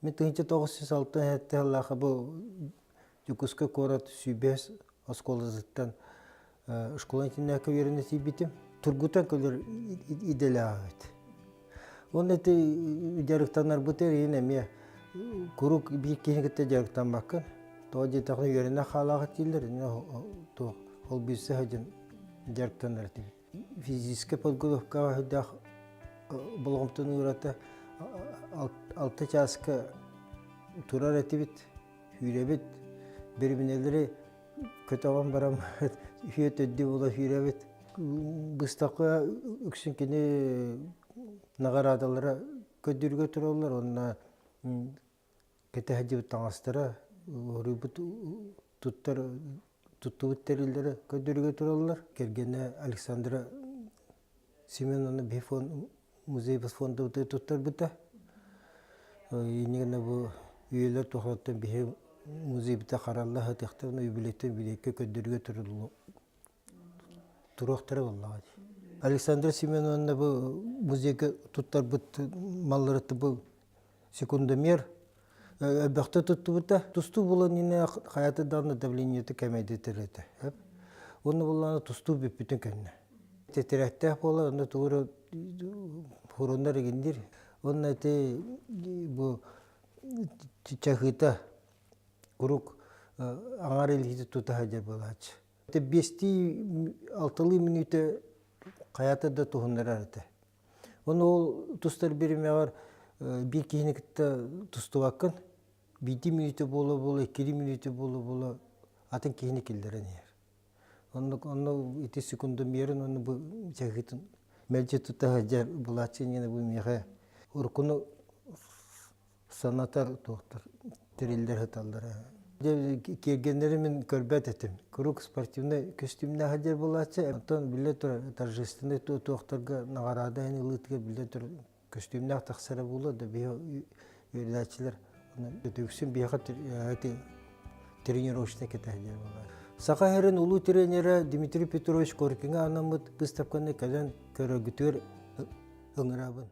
Мен 1906 хәтте Аллаха бу Юкуска корат сүбес осколазыттан школан тиннәкә веренә тибитем. Тургутан көлер иделәгәт. Он эти ярыктаннар бутер ине ме курук бик кенегетте ярыктан бакка. Тоҗи тагы веренә халагы тилдер. То ул бирсә хаҗын ярыктаннар тибит. Физическая подготовка да булгымтын урата 6 часка турар этибит, хүребит, бер-бинелери көтөгөн барам, хүөтөддү була хүребит. Быстакы үксүнкени нагарадалары көдүргө туралар, онна кетехди таңастыра, рубут туттар туттубуттерилдери көдүргө туралар. Кергене Александра Семеновна Бифон музей фонду туттар бута. Инегне бу üyeler toxlattан бихе музей бита караллаһа тахтарны юбилейте билекке көддөргө турактары буллага. Александра Семеновна бу музейге туттар бут малларыты бу секундомер бахта туттубута тусту булан ине хаятı данны давлениети кемейдетирете. Оны буланы тусту бүтүн кенне. Тетерәттә була, аны туры хорондар гендир. Оны эти бу чахыта курук аңарылыды тута хаҗар булач. 5-6 минуты каята да тухыннар ата. Оны ул тустар бермәгәр бик кенекте тустубаккан 5 минуты була 2 минуты була атын кенек килдерен. Оны 2 секунда мерен оны бу чахытын мәлҗе тута хаҗар булач ине бу меха уркуну санатар доктор терилдер хаталдары. Кергенleri мен көрбәт этим. Круг спортивный костюмна хаҗар булачы, антон билет торжественный докторга награда аны лытга билет костюмна тахсара була да юридачылар өтөксүн бияга тренировочный кетәҗәр була. Сакаһерин улуу тренеры Дмитрий Петрович Коркинга анамыт выставканы калан көрөгүтөр ыңырабын.